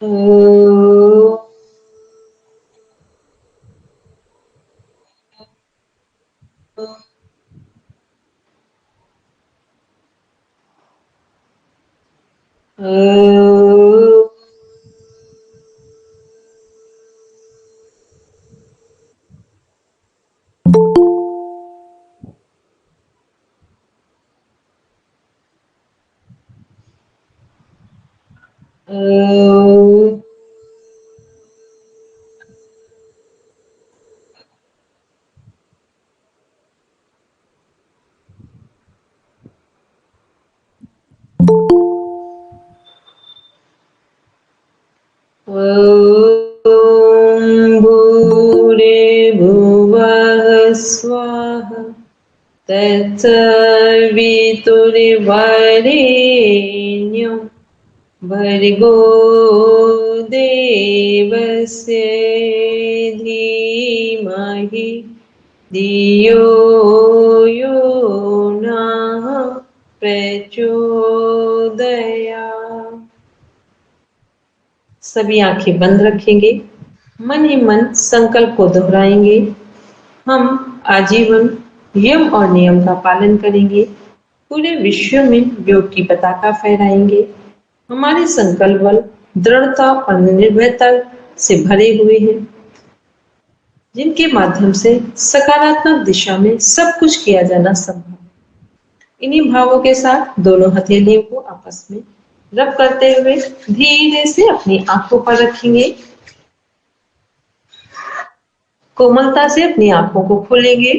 ओ भूर्भुवः स्वः तत्सवितुर्वरेण्यं भर्गो देवस्य धीमहि धियो यो नः प्रचोदयात्। सभी आंखें बंद रखेंगे, मन ही मन संकल्प को दोहराएंगे। हम आजीवन यम और नियम का पालन करेंगे, पूरे विश्व में योग की पताका फहराएंगे। हमारे संकल्प बल दृढ़ता और निर्भयता से भरे हुए हैं, जिनके माध्यम से सकारात्मक दिशा में सब कुछ किया जाना संभव। इन्हीं भावों के साथ दोनों हथेलियों को आपस में रब करते हुए धीरे से अपनी आंखों पर रखेंगे। कोमलता से अपनी आंखों को खोलेंगे।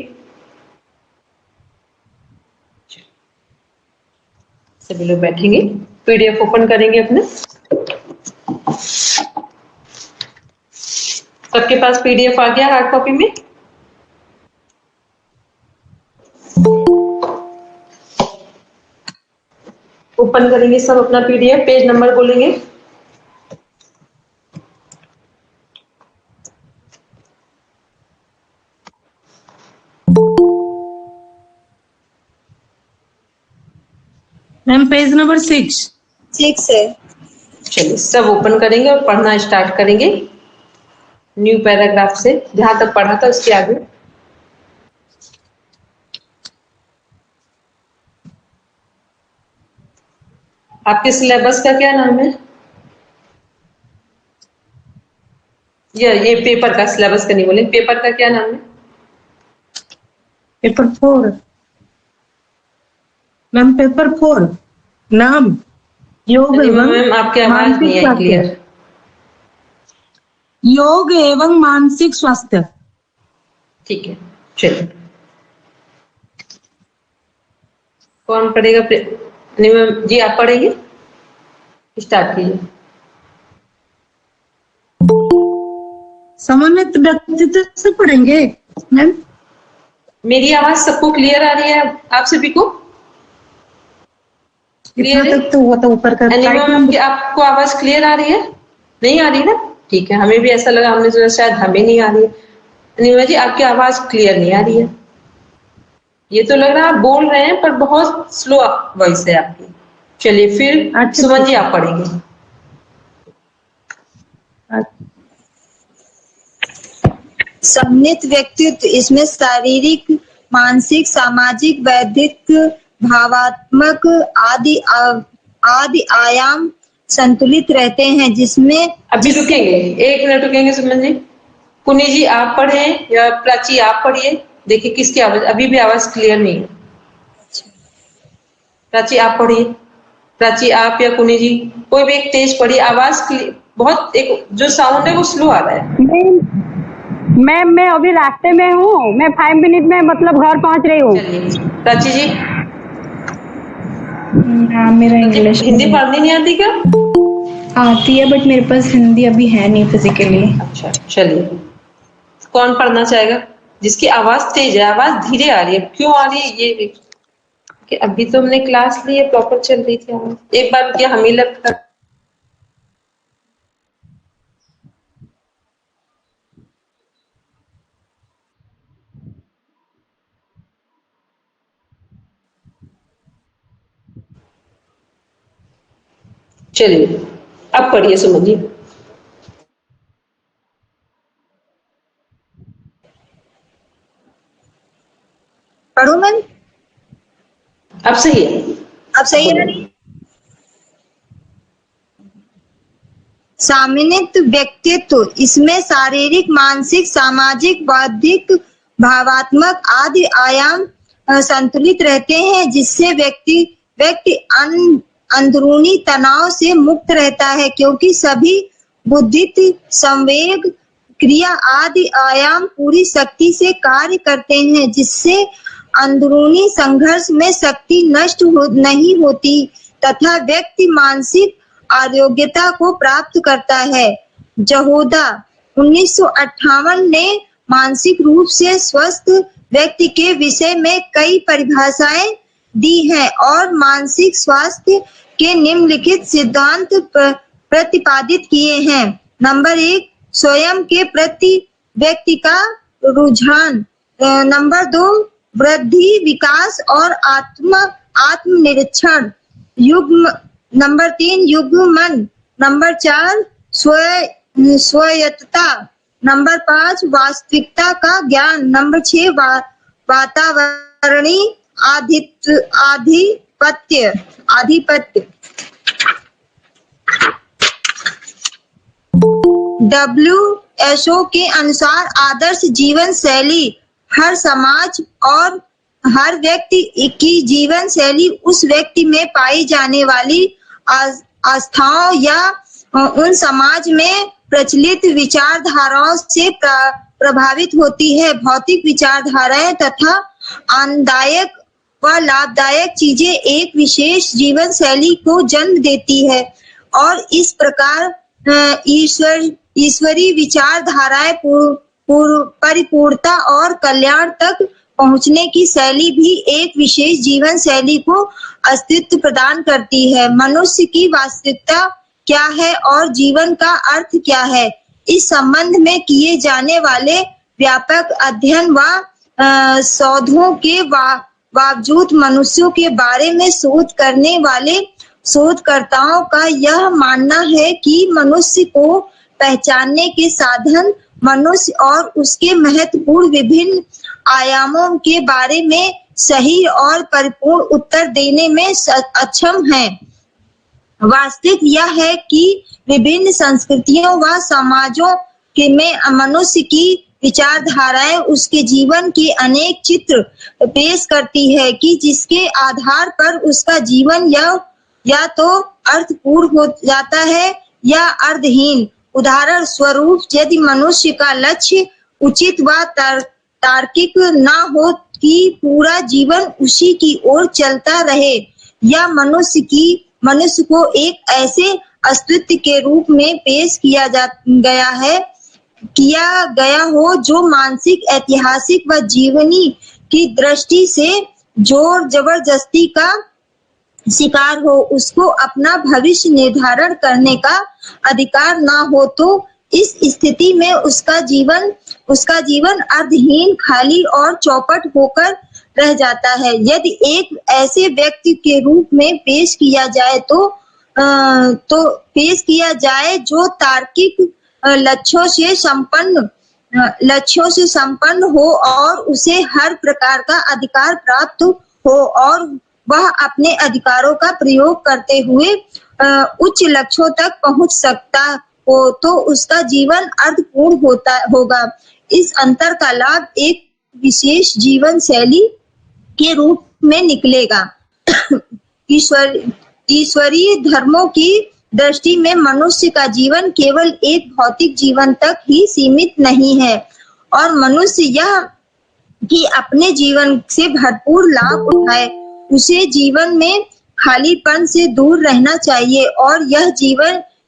सभी लोग बैठेंगे, पीडीएफ ओपन करेंगे अपने। सबके पास पीडीएफ आ गया हार्ड कॉपी में? ओपन करेंगे सब अपना पीडीएफ, पेज नंबर बोलेंगे। मैम पेज नंबर 6 है। चलिए सब ओपन करेंगे और पढ़ना स्टार्ट करेंगे न्यू पैराग्राफ से, जहां तक पढ़ा था उसके आगे। आपके सिलेबस का क्या नाम है? ये पेपर का, सिलेबस का नहीं बोले, पेपर का क्या नाम है? पेपर 4 मैम, पेपर 4 नाम योग एवं मैम आपकी आवाज नहीं है क्लियर। योग एवं मानसिक स्वास्थ्य। ठीक है, चलिए कौन पढ़ेगा? नहीं मैम जी, आप पढ़ेंगे, स्टार्ट कीजिए। समन्वित व्यक्तित्व से पढ़ेंगे मैम। मेरी आवाज सबको क्लियर आ रही है? आप सभी को क्लियर है? तक तो वो तो ऊपर का मैम आपको आवाज क्लियर आ रही है? नहीं आ रही ना? ठीक है, हमें भी ऐसा लगा, हमने सोचा शायद हमें नहीं आ रही है। अनिमा जी आपकी आवाज क्लियर नहीं आ रही है, ये तो लग रहा है आप बोल रहे हैं पर बहुत स्लो वॉइस है आपकी। चलिए फिर सुमन जी आप पढ़ेंगे। सम्मिलित व्यक्तित्व, इसमें शारीरिक, मानसिक, सामाजिक, बौद्धिक, भावात्मक आदि आयाम संतुलित रहते हैं, जिसमें अभी रुकेंगे, 1 मिनट रुकेंगे सुमन जी। पुनी जी आप पढ़े या प्राची आप पढ़िए, देखिए किसकी आवाज, अभी भी आवाज क्लियर नहीं है। प्राची आप पढ़िए, प्राची आप या पुनी जी कोई भी एक तेज पढ़िए, आवाज बहुत, एक जो साउंड है वो स्लो आ रहा है। मैम मैं अभी रास्ते में हूँ, मैं 5 मिनट में मतलब घर पहुँच रही हूँ। चलिए प्राची जी। मेरा इंग्लिश हिंदी पढ़नी नहीं आती क्या? आती है बट मेरे पास हिंदी अभी है नहीं फिजिकली। अच्छा चलिए, कौन पढ़ना चाहेगा? जिसकी आवाज तेज है, आवाज धीरे आ रही है, क्यों आ रही है ये कि अभी तो हमने क्लास ली है, प्रॉपर चल रही थी आवाज। एक बार क्या हमें लगता, चलिए अब पढ़िए सुमन जी। अब सही है। अब सही है नहीं? सामान्यत व्यक्तित्व, इसमें शारीरिक, मानसिक, सामाजिक, बौद्धिक, भावात्मक आदि आयाम संतुलित रहते हैं, जिससे व्यक्ति अंदरूनी तनाव से मुक्त रहता है, क्योंकि सभी बुद्धित्व, संवेग, क्रिया आदि आयाम पूरी शक्ति से कार्य करते हैं, जिससे अंदरूनी संघर्ष में शक्ति नष्ट नहीं होती तथा व्यक्ति मानसिक आरोग्यता को प्राप्त करता है। जहोदा 1958 ने मानसिक रूप से स्वस्थ व्यक्ति के विषय में कई परिभाषाएं दी हैं और मानसिक स्वास्थ्य के निम्नलिखित सिद्धांत प्रतिपादित किए हैं। नंबर 1, स्वयं के प्रति व्यक्ति का रुझान। नंबर 2, वृद्धि, विकास और आत्मनिरीक्षण। नंबर 3, युग्मन। नंबर 4, स्वायत्तता। नंबर 5, वास्तविकता का ज्ञान। नंबर 6, वातावरणीय आधिपत्य। WHO के अनुसार आदर्श जीवन शैली हर समाज और हर व्यक्ति की जीवन शैली उस व्यक्ति में पाई जाने वाली आस्थाओं या उन समाज में प्रचलित विचारधाराओं से प्रभावित होती है। भौतिक विचारधाराएं तथा आनंददायक व लाभदायक चीजें एक विशेष जीवन शैली को जन्म देती है और इस प्रकार ईश्वरीय विचारधाराएं परिपूर्णता और कल्याण तक पहुंचने की शैली भी एक विशेष जीवन शैली को अस्तित्व प्रदान करती है। मनुष्य की वास्तविकता क्या है और जीवन का अर्थ क्या है, इस संबंध में किए जाने वाले व्यापक अध्ययन व शोधों के बावजूद मनुष्यों के बारे में शोध करने वाले शोधकर्ताओं का यह मानना है कि मनुष्य को पहचानने के साधन मनुष्य और उसके महत्वपूर्ण विभिन्न आयामों के बारे में सही और परिपूर्ण उत्तर देने में अक्षम हैं। वास्तविक यह है कि विभिन्न संस्कृतियों व समाजों के में मनुष्य की विचारधाराएं उसके जीवन के अनेक चित्र पेश करती है कि जिसके आधार पर उसका जीवन या तो अर्थपूर्ण हो जाता है या अर्थहीन। उदाहरण स्वरूप, यदि मनुष्य का लक्ष्य उचित व तार्किक न हो कि पूरा जीवन उसी की ओर चलता रहे, या मनुष्य को एक ऐसे अस्तित्व के रूप में पेश किया गया हो जो मानसिक, ऐतिहासिक व जीवनी की दृष्टि से जोर जबरदस्ती का शिकार हो, उसको अपना भविष्य निर्धारण करने का अधिकार ना हो, तो इस स्थिति में उसका जीवन अर्थहीन, खाली और चौपट होकर रह जाता है। यदि एक ऐसे व्यक्ति के रूप में पेश किया जाए जो तार्किक लक्ष्यों से संपन्न हो और उसे हर प्रकार का अधिकार प्राप्त हो और वह अपने अधिकारों का प्रयोग करते हुए उच्च लक्ष्यों तक पहुंच सकता हो, तो उसका जीवन अर्थपूर्ण होगा। इस अंतर का लाभ एक विशेष जीवन शैली के रूप में निकलेगा। ईश्वरीय धर्मों की दृष्टि में मनुष्य का जीवन केवल एक भौतिक जीवन तक ही सीमित नहीं है और मनुष्य यह कि अपने जीवन से भरपूर लाभ उठाए, उसे जीवन में खालीपन से दूर रहना चाहिए और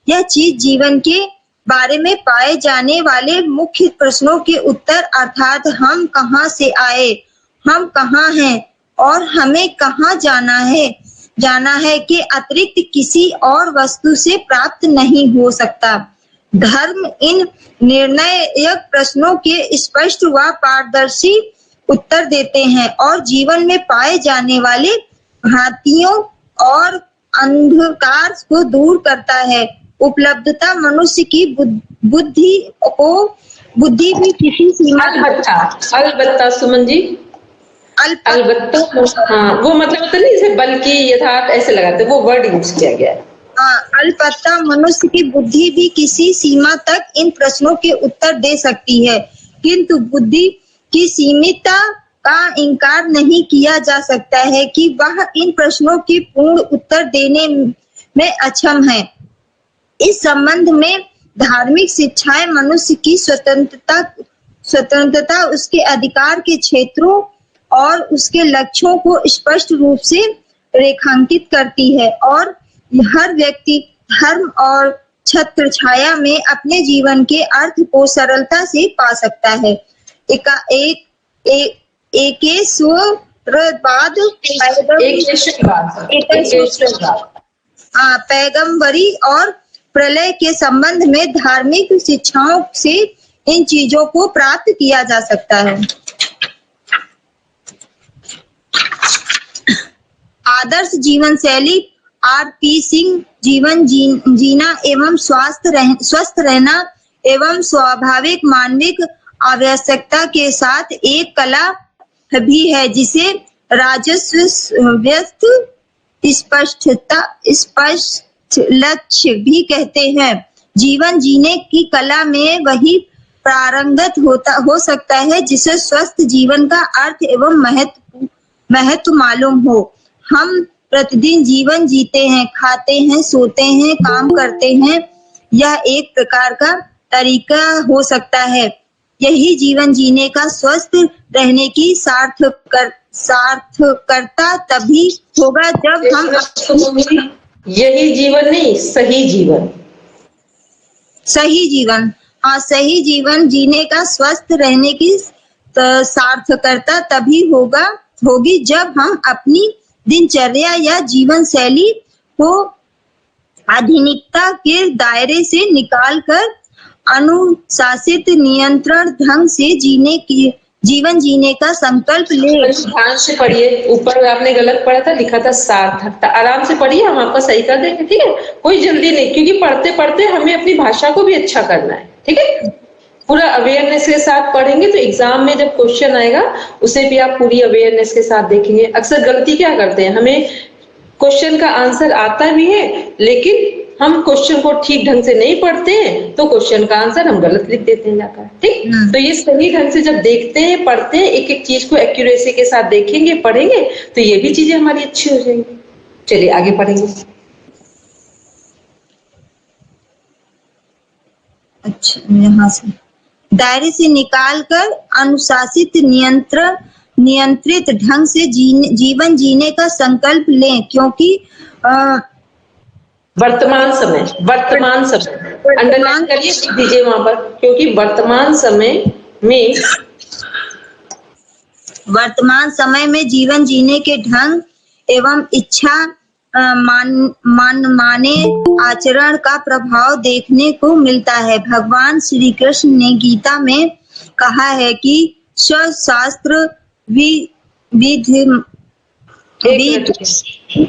यह चीज जीवन के बारे में पाए जाने वाले मुख्य प्रश्नों के उत्तर, अर्थात हम कहाँ से आए, हम कहाँ हैं और हमें कहाँ जाना है के अतिरिक्त किसी और वस्तु से प्राप्त नहीं हो सकता। धर्म इन निर्णायक प्रश्नों के स्पष्ट व पारदर्शी उत्तर देते हैं और जीवन में पाए जाने वाले भ्रांतियों और अंधकार को दूर करता है। उपलब्धता मनुष्य की बुद्धि भी किसी सीमा अलबत्ता सुमन जी, अलबत्ता, हाँ वो मतलब होता नहीं जैसे बल्कि यथार्थ ऐसे लगाते, वो वर्ड यूज किया गया है। अलबत्ता मनुष्य की बुद्धि भी किसी सीमा तक इन प्रश्नों के उत्तर दे सकती है, किंतु बुद्धि की सीमितता का इनकार नहीं किया जा सकता है कि वह इन प्रश्नों के पूर्ण उत्तर देने में अक्षम है। इस संबंध में धार्मिक शिक्षाएं मनुष्य की स्वतंत्रता, उसके अधिकार के क्षेत्रों और उसके लक्ष्यों को स्पष्ट रूप से रेखांकित करती है और हर व्यक्ति धर्म और छत्र छाया में अपने जीवन के अर्थ को सरलता से पा सकता है। पैगंबरी और प्रलय के संबंध में धार्मिक शिक्षाओं से इन चीजों को प्राप्त किया जा सकता है। आदर्श जीवन शैली आर.पी. सिंह जीवन जीना एवं स्वस्थ रहना एवं स्वाभाविक मानविक आवश्यकता के साथ एक कला भी है, जिसे राजस्व व्यस्त स्पष्ट लक्ष्य भी कहते हैं। जीवन जीने की कला में वही पारंगत हो सकता है जिसे स्वस्थ जीवन का अर्थ एवं महत्व मालूम हो। हम प्रतिदिन जीवन जीते हैं, खाते हैं, सोते हैं, काम करते हैं। यह एक प्रकार का तरीका हो सकता है। यही जीवन जीने का स्वस्थ रहने की सार्थकता तभी होगा जब हम यही जीवन नहीं, सही जीवन सही जीवन जीने का स्वस्थ रहने की सार्थकता तभी होगी जब हम अपनी दिनचर्या या जीवन शैली को आधुनिकता के दायरे से निकालकर अनुशासित नियंत्रण ढंग से जीवन जीने का संकल्प ले। ध्यान से पढ़िए, ऊपर आपने गलत पढ़ा था, लिखा था सार्थकता। आराम से पढ़िए, हम आपका सही कर देंगे, ठीक है? कोई जल्दी नहीं, क्योंकि पढ़ते पढ़ते हमें अपनी भाषा को भी अच्छा करना है, ठीक है? पूरा अवेयरनेस के साथ पढ़ेंगे तो एग्जाम में जब क्वेश्चन आएगा उसे भी आप पूरी अवेयरनेस के साथ देखेंगे। अक्सर गलती क्या करते हैं, हमें क्वेश्चन का आंसर आता भी है लेकिन हम क्वेश्चन को ठीक ढंग से नहीं पढ़ते हैं तो क्वेश्चन का आंसर हम गलत लिख देते हैं जाकर, ठीक? तो ये सही ढंग से जब देखते हैं, पढ़ते हैं, एक एक चीज को एक्यूरेसी के साथ देखेंगे, पढ़ेंगे तो ये भी चीजें हमारी अच्छी हो जाएंगी। चलिए आगे पढ़ेंगे। अच्छा, यहाँ से दायरे से निकालकर अनुशासित नियंत्रित ढंग से जीवन जीने का संकल्प लें, क्योंकि वर्तमान समय अंडरलाइन करिए, लिख दीजिए वहां पर, क्योंकि वर्तमान समय में जीवन जीने के ढंग एवं इच्छा माने आचरण का प्रभाव देखने को मिलता है। भगवान श्री कृष्ण ने गीता में कहा है कि शास्त्र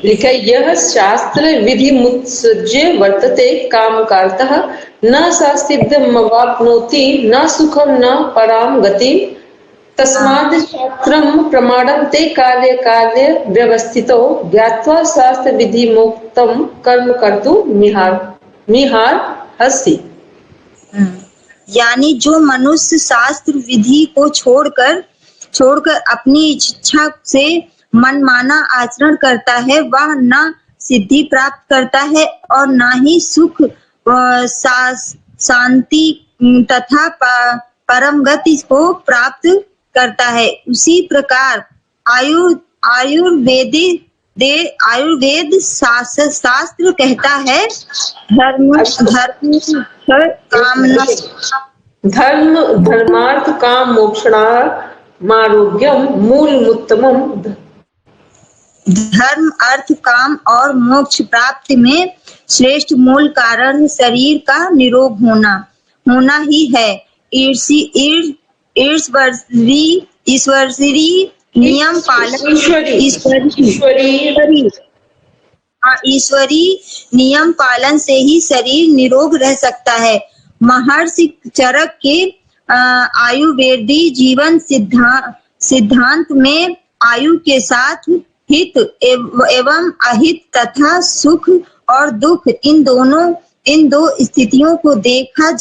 लिखा, यह शास्त्र विधि मुत्सृज्य वर्तते काम कारतः न सा सिद्धमवाप्नोति न सुखम न पराम गति तस्माद् शास्त्रम प्रमाणं ते कार्य व्यवस्थितो ज्ञात्वा शास्त्र विधि मुक्तम कर्म कर्तु मिहार हस्ति। यानी जो मनुष्य शास्त्र विधि को छोड़कर अपनी इच्छा से मनमाना आचरण करता है, वह न सिद्धि प्राप्त करता है और न ही सुख शांति तथा परम गति को प्राप्त करता है। उसी प्रकार आयुर्वेद शास्त्र कहता है धर्मार्थ काम मोक्षाणारोग्यम मूलमुत्तमम। धर्म, अर्थ, काम और मोक्ष प्राप्ति में श्रेष्ठ मूल कारण शरीर का निरोग होना ही है। ईश्वरीय नियम पालन ईश्वरीय नियम पालन से ही शरीर निरोग रह सकता है। महर्षि चरक के आयुर्वेदी जीवन सिद्धांत में आयु के साथ हित एवं अहित तथा सुख और दुख इन दो स्थितियों को देखा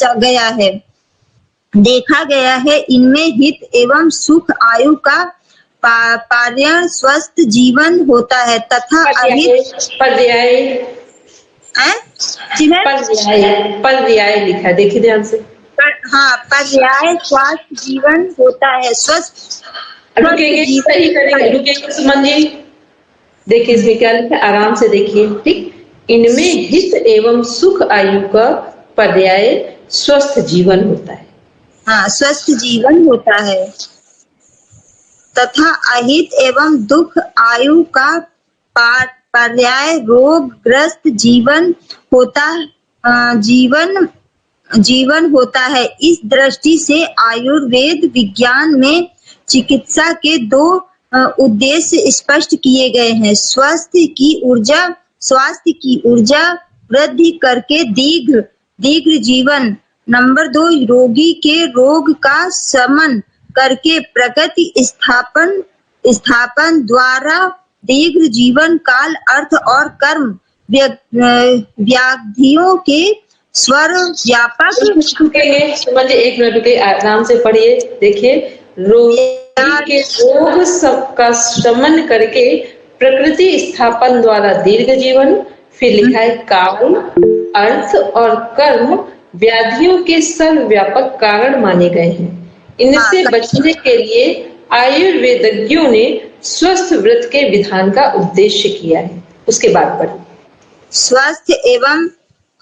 गया है। इनमें हित एवं सुख आयु का पर्याय स्वस्थ जीवन होता है तथा अहित पर्याय लिखा है, देखिए ध्यान से। हाँ, पर्याय स्वास्थ्य जीवन होता है। स्वस्थ रुकेंगे, सही करेंगे, रुकेंगे सुमन जी। देखिए इसमें क्या लिखा है, आराम से देखिए। ठीक, इनमें हित एवं सुख आयु का पर्याय स्वस्थ जीवन होता है। हाँ, स्वस्थ जीवन होता है तथा अहित एवं दुख आयु का पर्याय रोगग्रस्त जीवन होता है। इस दृष्टि से आयुर्वेद विज्ञान में चिकित्सा के दो उद्देश्य स्पष्ट किए गए हैं। स्वास्थ्य की ऊर्जा वृद्धि करके दीर्घ जीवन। नंबर 2, रोगी के रोग का शमन करके प्रगति स्थापन द्वारा दीर्घ जीवन काल अर्थ और कर्म व्याधियों के स्वर व्यापक। एक मिनट रुके, आराम से पढ़िए। देखिए, रोगी के रोग सबका शमन करके प्रकृति स्थापन द्वारा दीर्घ जीवन। फिर लिखा है काल अर्थ और कर्म व्याधियों के सर्वव्यापक कारण माने गए हैं। इनसे बचने के लिए आयुर्वेदज्ञों ने स्वस्थ व्रत के विधान का उद्देश्य किया है। उसके बाद पढ़िए। स्वस्थ एवं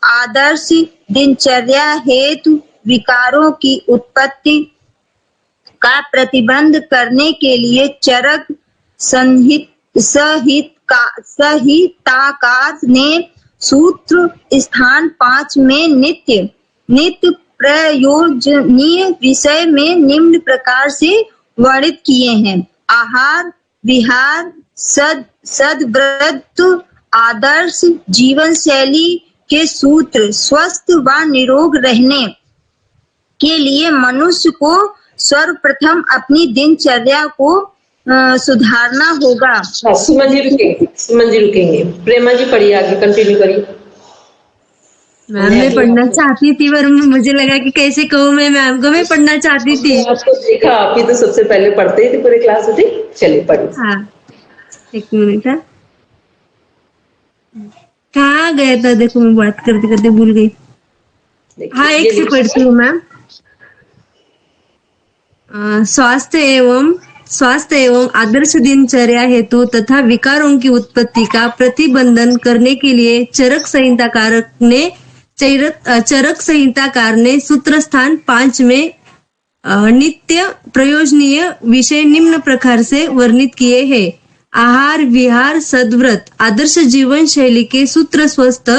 आदर्श दिनचर्या हेतु विकारों की उत्पत्ति का प्रतिबंध करने के लिए चरक संहिताकार ने सूत्र स्थान 5 में नित्य प्रयोजनीय विषय में निम्न प्रकार से वर्णित किए हैं। आहार विहार सद्व्रत आदर्श जीवन शैली के सूत्र स्वस्थ व निरोग रहने के लिए मनुष्य को सर्वप्रथम अपनी दिनचर्या को सुधारना होगा। सुमन जी रुकेंगे। प्रेमा जी पढ़िए, आगे कंटिन्यू करिए। मैम मैं पढ़ना चाहती थी पर मुझे लगा कि कैसे कहूँ मैं मैम को, मैं पढ़ना चाहती थी। आपको देखा, आप ही तो सबसे पहले पढ़ते ही थे पूरे क्लास में। ठीक, चलिए पढ़िए। हाँ, एक मिनट। कहाँ गया था, देखो मैं बात करते करते भूल गई। हाँ, एक से पढ़ती हूँ मैम। स्वास्थ्य एवं आदर्श दिनचर्या हेतु तथा विकारों की उत्पत्ति का प्रतिबंधन करने के लिए चरक संहिताकार ने सूत्र स्थान 5 में नित्य प्रयोजनीय विषय निम्न प्रकार से वर्णित किए हैं। आहार विहार सद्व्रत आदर्श जीवन शैली के सूत्र स्वस्थ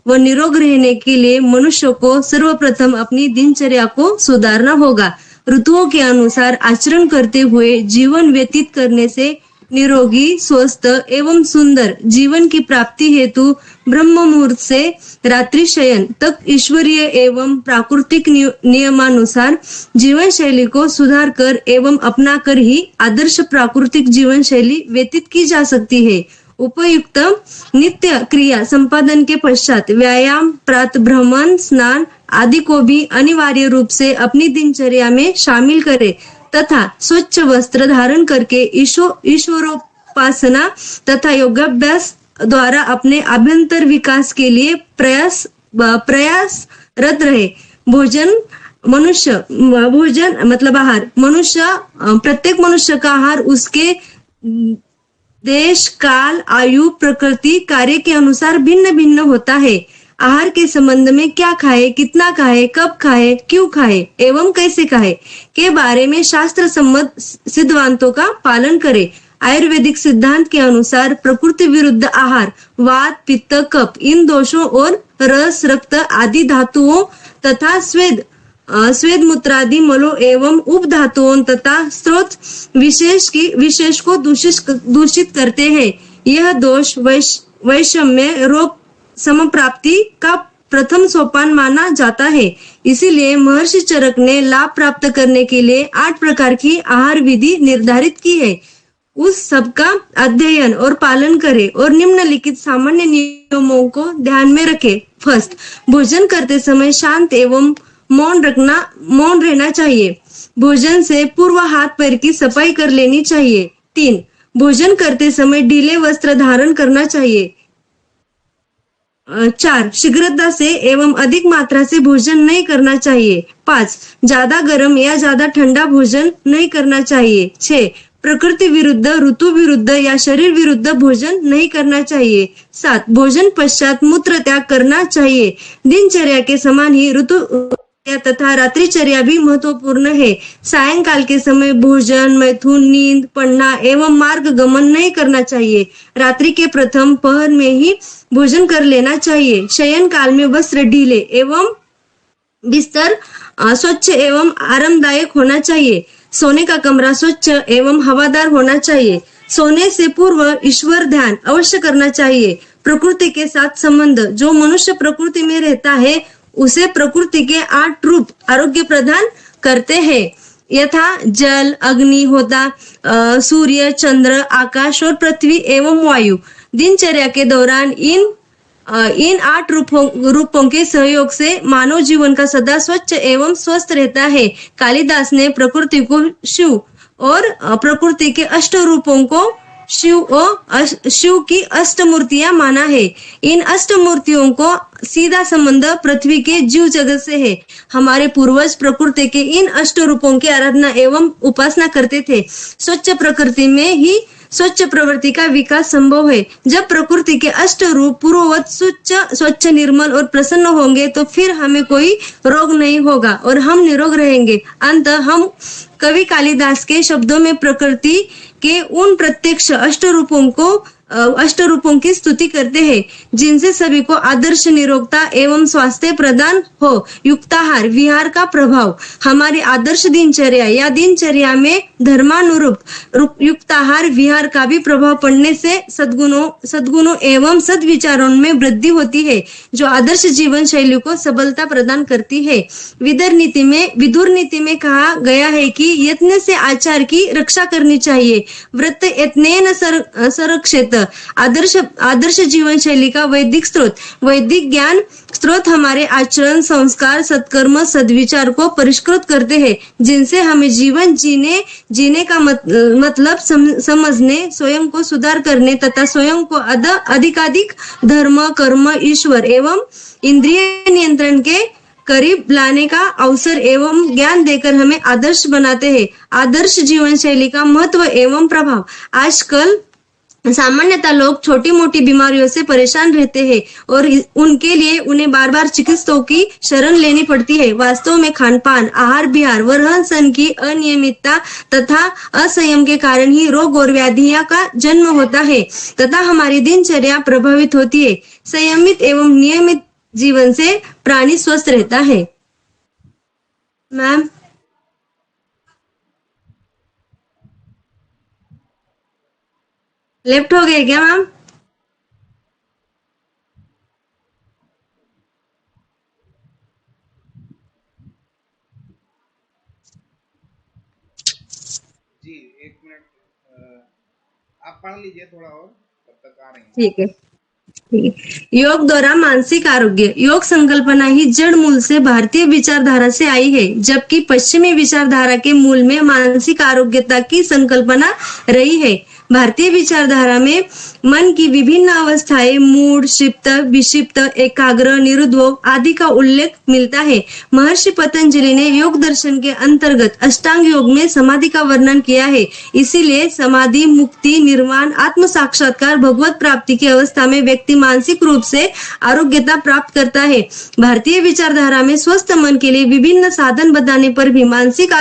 व निरोग रहने के लिए मनुष्य को सर्वप्रथम अपनी दिनचर्या को सुधारना होगा। ऋतुओं के अनुसार आचरण करते हुए जीवन व्यतीत करने से निरोगी स्वस्थ एवं सुंदर जीवन की प्राप्ति हेतु ब्रह्म मुहूर्त से रात्रि शयन तक ईश्वरीय एवं प्राकृतिक नियमानुसार जीवन शैली को सुधार कर एवं अपना कर ही आदर्श प्राकृतिक जीवन शैली व्यतीत की जा सकती है। उपयुक्त नित्य क्रिया संपादन के पश्चात व्यायाम प्रातः भ्रमण स्नान आदि को भी अनिवार्य रूप से अपनी दिनचर्या में शामिल करें तथा स्वच्छ वस्त्र धारण करके ईश्वरोपासना तथा योगाभ्यास द्वारा अपने आभ्यंतर विकास के लिए प्रयासरत रहे। भोजन मतलब आहार प्रत्येक मनुष्य का आहार उसके देश काल आयु प्रकृति कार्य के अनुसार भिन्न भिन्न होता है। आहार के संबंध में क्या खाए, कितना खाए, कब खाए, क्यों खाए एवं कैसे खाए के बारे में शास्त्र सम्मत सिद्धांतों का पालन करे। आयुर्वेदिक सिद्धांत के अनुसार प्रकृति विरुद्ध आहार वात पित्त कफ इन दोषों और रस रक्त आदि धातुओं तथा स्वेद मूत्रादि मलों एवं उप धातुओं तथा स्रोत विशेष को दूषित करते हैं। यह दोष वैषम्य रोग समप्राप्ति का प्रथम सोपान माना जाता है। इसीलिए महर्षि चरक ने लाभ प्राप्त करने के लिए 8 प्रकार की आहार विधि निर्धारित की है। उस सबका अध्ययन और पालन करे और निम्नलिखित सामान्य नियमों को ध्यान में रखे। फर्स्ट, भोजन करते समय शांत एवं मौन रहना चाहिए। भोजन से पूर्व हाथ पैर की सफाई कर लेनी चाहिए। 3, भोजन करते समय ढीले वस्त्र धारण करना चाहिए। 4, शीघ्रता से एवं अधिक मात्रा से भोजन नहीं करना चाहिए। 5, ज्यादा गर्म या ज्यादा ठंडा भोजन नहीं करना चाहिए। 6, प्रकृति विरुद्ध, ऋतु विरुद्ध या शरीर विरुद्ध भोजन नहीं करना चाहिए। 7, भोजन पश्चात मूत्र त्याग करना चाहिए। दिनचर्या के समान ही ऋतु तथा रात्रिचर्या भी महत्वपूर्ण है। सायंकाल के समय भोजन, मैथुन, नींद, पढ़ना एवं मार्ग गमन नहीं करना चाहिए। रात्रि के प्रथम पहर में ही भोजन कर लेना चाहिए। शयन काल में वस्त्र ढीले एवं बिस्तर स्वच्छ एवं आरामदायक होना चाहिए। सोने का कमरा स्वच्छ एवं हवादार होना चाहिए। सोने से पूर्व ईश्वर ध्यान अवश्य करना चाहिए। प्रकृति के साथ संबंध, जो मनुष्य प्रकृति में रहता है उसे प्रकृति के 8 रूप आरोग्य प्रदान करते हैं, यथा जल, अग्नि, होता, सूर्य, चंद्र, आकाश और पृथ्वी एवं वायु। दिनचर्या के दौरान इन 8 रूपों के सहयोग से मानव जीवन का सदा स्वच्छ एवं स्वस्थ रहता है। कालिदास ने प्रकृति को शिव और प्रकृति के 8 रूपों को शिव की अष्टमूर्तियां माना है। इन अष्टमूर्तियों को सीधा संबंध पृथ्वी के जीव जगत से है। हमारे पूर्वज प्रकृति के इन 8 रूपों की आराधना एवं उपासना करते थे। स्वच्छ प्रकृति में ही स्वच्छ प्रवृत्ति का विकास संभव है। जब प्रकृति के 8 रूप पूर्ववत स्वच्छ, निर्मल और प्रसन्न होंगे तो फिर हमें कोई रोग नहीं होगा और हम निरोग रहेंगे। अंत हम कवि कालिदास के शब्दों में प्रकृति के उन प्रत्यक्ष 8 रूपों की स्तुति करते हैं जिनसे सभी को आदर्श निरोगता एवं स्वास्थ्य प्रदान हो। युक्ताहार विहार का प्रभाव, हमारी आदर्श दिनचर्या या दिनचर्या में धर्मानुरूप युक्ताहार विहार का भी प्रभाव पड़ने से सद्गुणों एवं सद्विचारों में वृद्धि होती है, जो आदर्श जीवन शैली को सबलता प्रदान करती है। विदुर नीति में कहा गया है कि यत्न से आचार की रक्षा करनी चाहिए। व्रत यत्नेन संरक्षेत। आदर्श जीवन शैली का वैदिक ज्ञान स्रोत हमारे आचरण, संस्कार, सत्कर्म, सद्विचार को परिष्कृत करते हैं, जिनसे हमें जीवन जीने का मतलब समझने, स्वयं को सुधार करने तथा स्वयं को अधिकाधिक धर्म, कर्म, ईश्वर एवं इंद्रिय नियंत्रण के करीब लाने का अवसर एवं ज्ञान देकर हमें आदर्श बनाते हैं। आदर्श जीवन शैली का महत्व एवं प्रभाव। आजकल सामान्यतः लोग छोटी मोटी बीमारियों से परेशान रहते हैं और उनके लिए उन्हें बार बार चिकित्सकों की शरण लेनी पड़ती है। वास्तव में खानपान, आहार विहार व रहन सहन की अनियमितता तथा असंयम के कारण ही रोग और व्याधियां का जन्म होता है तथा हमारी दिनचर्या प्रभावित होती है। संयमित एवं नियमित जीवन से प्राणी स्वस्थ रहता है। मैम, लेफ्ट हो गए क्या मैम? जी 1 मिनट, आप पढ़ लीजिए थोड़ा और, तब तक आ रही हैं। ठीक है। योग द्वारा मानसिक आरोग्य। योग संकल्पना ही जड़ मूल से भारतीय विचारधारा से आई है, जबकि पश्चिमी विचारधारा के मूल में मानसिक आरोग्यता की संकल्पना रही है। भारतीय विचारधारा में मन की विभिन्न अवस्थाएं मूढ़, क्षिप्त, विक्षिप्त, एकाग्र, निरुद्ध आदि का उल्लेख मिलता है। महर्षि पतंजलि ने योग दर्शन के अंतर्गत अष्टांग योग में समाधि का वर्णन किया है। इसीलिए समाधि, मुक्ति, निर्वाण, आत्म साक्षात्कार, भगवत प्राप्ति की अवस्था में व्यक्ति मानसिक रूप से आरोग्यता प्राप्त करता है। भारतीय विचारधारा में स्वस्थ मन के लिए विभिन्न साधन बताने पर भी मानसिक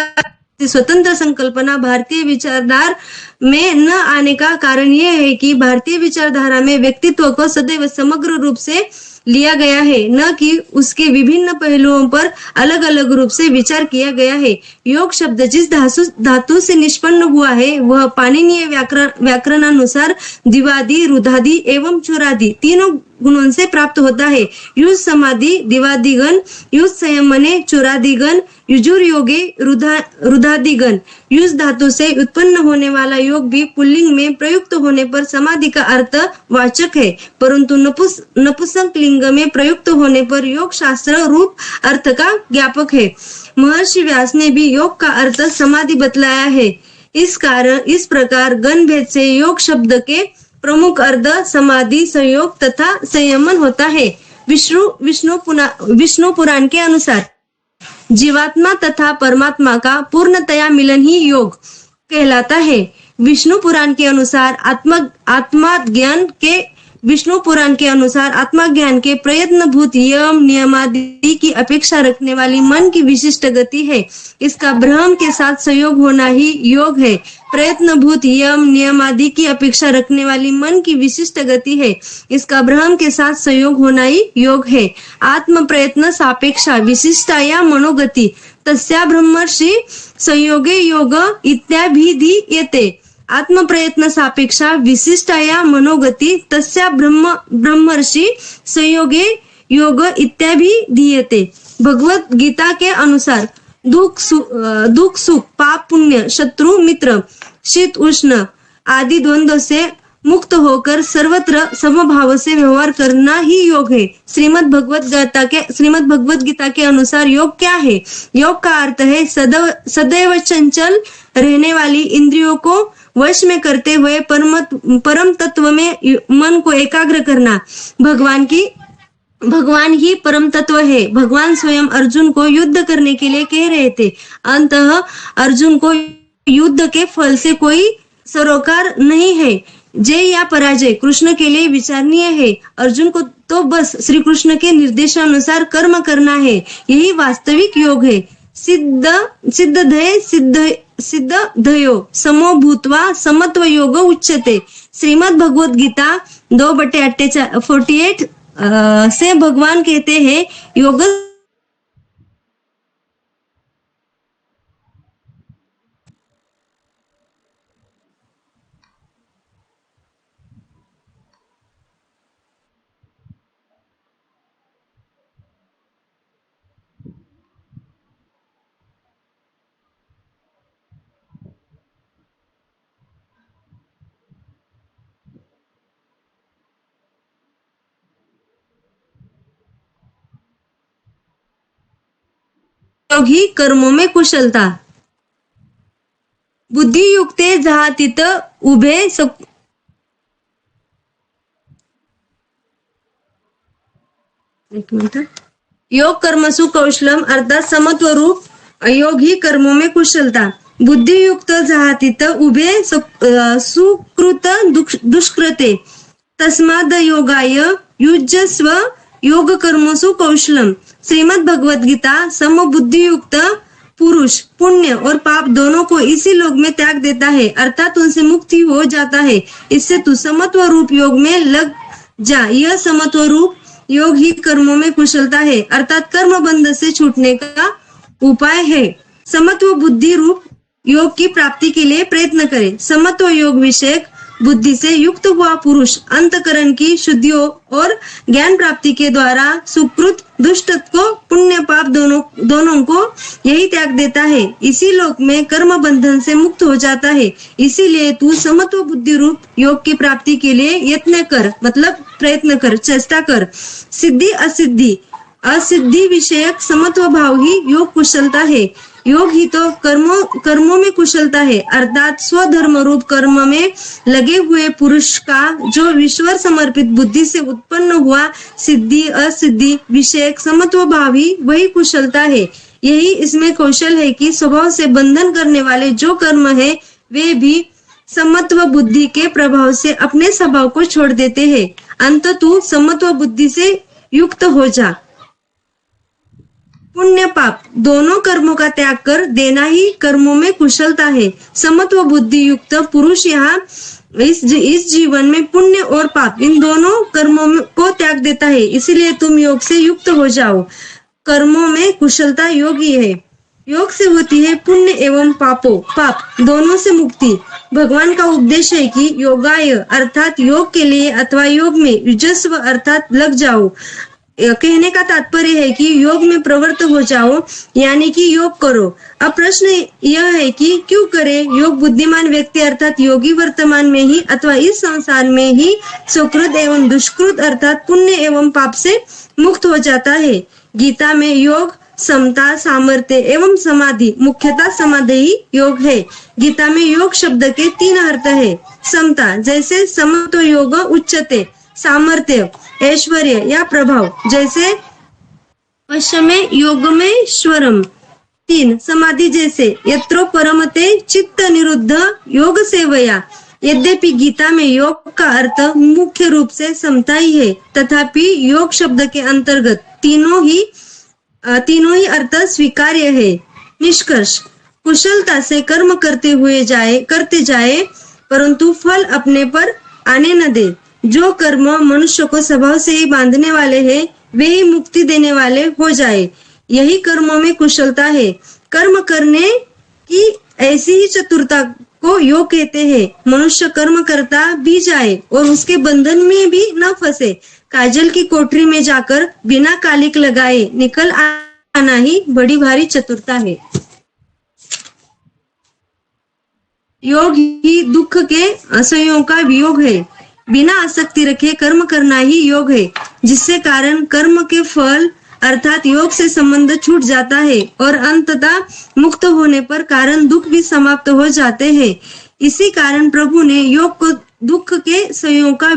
स्वतंत्र संकल्पना भारतीय विचारधारा में न आने का कारण यह है कि भारतीय विचारधारा में व्यक्तित्व को सदैव समग्र रूप से लिया गया है, न कि उसके विभिन्न पहलुओं पर अलग अलग रूप से विचार किया गया है। योग शब्द जिस धातु से निष्पन्न हुआ है वह पाणिनीय व्याकरणानुसार द्विवादी, रुधादि एवं चुरादि तीनों गुणों से प्राप्त होता है। युज समाधि दिवादिगण, युज संयम मने चुरादिगण, युजुर योगे रुधादिगण। युज धातु से उत्पन्न होने वाला योग भी पुल्लिंग में प्रयुक्त होने पर समाधि का अर्थ वाचक है, परंतु नपुंसक लिंग में प्रयुक्त होने पर योग शास्त्र रूप अर्थ का ज्ञापक है। महर्षि व्यास ने भी योग का अर्थ समाधि बतलाया है। इस प्रकार गण भेद से योग शब्द के प्रमुख अर्थ समाधि, संयोग तथा संयमन होता है। विष्णु पुराण के अनुसार जीवात्मा तथा परमात्मा का पूर्णतया मिलन ही योग कहलाता है। विष्णु पुराण के अनुसार आत्मज्ञान के प्रयत्नभूत यम नियमादि की अपेक्षा रखने वाली मन की विशिष्ट गति है। इसका ब्रह्म के साथ संयोग होना ही योग है। प्रयत्नभूत यम नियमादि की अपेक्षा रखने वाली मन की विशिष्ट गति है। इसका ब्रह्म के साथ संयोग होना ही योग है। आत्म प्रयत्न सापेक्षा विशिष्टा या मनोगति तस्या ब्रह्मर्षि संयोगे योग इत्याभिधीयते। आत्म प्रयत्न सापेक्षा विशिष्टाया मनोगति तस्या ब्रह्मर्षि संयोगे योग इत्याभिधीयते। भगवत गीता के अनुसार दुख सुख, पाप पुण्य, शत्रु मित्र, शीत उष्ण आदि द्वंद्व से मुक्त होकर सर्वत्र समभाव से व्यवहार करना ही योग है। श्रीमद् भगवत गीता के अनुसार योग क्या है? योग का अर्थ है सदैव चंचल रहने वाली इंद्रियों को वश में करते हुए परम तत्व में मन को एकाग्र करना। भगवान ही परम तत्व है। भगवान स्वयं अर्जुन को युद्ध करने के लिए कह रहे थे। अंततः अर्जुन को युद्ध के फल से कोई सरोकार नहीं है। जय या पराजय कृष्ण के लिए विचारणीय है। अर्जुन को तो बस श्री कृष्ण के निर्देशानुसार कर्म करना है। यही वास्तविक योग है। सिद्धधयो समो भूत्वा समत्व योग उच्यते। श्रीमद् भगवत गीता 2/48 से भगवान कहते हैं योग ही कर्मों में कुशलता। बुद्धि युक्ते जहातित उभे योग कर्मसु कौशलम अर्थात समत्व रूप योग ही कर्मों में कुशलता। बुद्धि युक्त जहातित उभे सुकृत दुष्कृते तस्माद योगाय युजस्व योग कर्मसु कौशलम। श्रीमद् भगवत गीता समबुद्धि युक्त पुरुष पुण्य और पाप दोनों को इसी लोक में त्याग देता है, अर्थात उनसे मुक्ति हो जाता है। इससे तू समत्व रूप योग में लग जा। यह समत्व रूप योग ही कर्मों में कुशलता है, अर्थात कर्म बंध से छूटने का उपाय है। समत्व बुद्धि रूप योग की प्राप्ति के लिए प्रयत्न करे। समत्व योग विषयक बुद्धि से युक्त हुआ पुरुष अंतकरण की शुद्धियों और ज्ञान प्राप्ति के द्वारा सुकृत दुष्ट को पुण्य पाप दोनों को यही त्याग देता है। इसी लोक में कर्म बंधन से मुक्त हो जाता है। इसीलिए तू समत्व बुद्धि रूप योग की प्राप्ति के लिए यत्न कर, मतलब प्रयत्न कर, चेष्टा कर। सिद्धि असिद्धि विषयक समत्व भाव ही योग कुशलता है। योग ही तो कर्मों में कुशलता है, अर्थात स्वधर्म रूप कर्म में लगे हुए पुरुष का जो ईश्वर समर्पित बुद्धि से उत्पन्न हुआ सिद्धि असिद्धि विषयक समत्व भाव ही वही कुशलता है। यही इसमें कौशल है कि स्वभाव से बंधन करने वाले जो कर्म है वे भी समत्व बुद्धि के प्रभाव से अपने स्वभाव को छोड़ देते हैं। अंत तू समत्व बुद्धि से युक्त हो जा। पुण्य पाप दोनों कर्मों का त्याग कर देना ही कर्मों में कुशलता है। समत्व बुद्धि युक्त पुरुष यहाँ इस जीवन में पुण्य और पाप इन दोनों कर्मों को त्याग देता है। इसीलिए तुम योग से युक्त हो जाओ। कर्मों में कुशलता योग ही है। योग से होती है पुण्य एवं पाप दोनों से मुक्ति। भगवान का उपदेश है कि योगाय अर्थात योग के लिए अथवा योग में युजस्व अर्थात लग जाओ। कहने का तात्पर्य है कि योग में प्रवृत्त हो जाओ, यानी कि योग करो। अब प्रश्न यह है कि क्यों करे योग? बुद्धिमान व्यक्ति अर्थात योगी वर्तमान में ही अथवा इस संसार में ही सुकृत एवं दुष्कृत अर्थात पुण्य एवं पाप से मुक्त हो जाता है। गीता में योग, समता, सामर्थ्य एवं समाधि, मुख्यतः समाधि ही योग है। गीता में योग शब्द के 3 अर्थ है। समता जैसे समत्व योग उच्चते, सामर्थ्य ऐश्वर्य या प्रभाव जैसे वशमे योग में स्वरम। 3 समाधि जैसे यत्रो परमते चित्त निरुद्ध योग सेवया। यद्यपि गीता में योग का अर्थ मुख्य रूप से समता ही है, तथापि योग शब्द के अंतर्गत तीनों ही अर्थ स्वीकार्य है। निष्कर्ष, कुशलता से कर्म करते जाए परंतु फल अपने पर आने न दे। जो कर्म मनुष्य को स्वभाव से ही बांधने वाले हैं, वे ही मुक्ति देने वाले हो जाए। यही कर्मों में कुशलता है। कर्म करने की ऐसी ही चतुरता को योग कहते हैं। मनुष्य कर्म करता भी जाए और उसके बंधन में भी न फंसे। काजल की कोठरी में जाकर बिना कालिक लगाए निकल आना ही बड़ी भारी चतुरता है। योग ही दुख के असंयोग का वियोग है। बिना आसक्ति रखे कर्म करना ही योग है, जिससे कारण कर्म के फल अर्थात योग से संबंध छूट जाता है और अंततः मुक्त होने पर कारण दुख भी समाप्त हो जाते हैं। इसी कारण प्रभु ने योग को दुख के संयोग का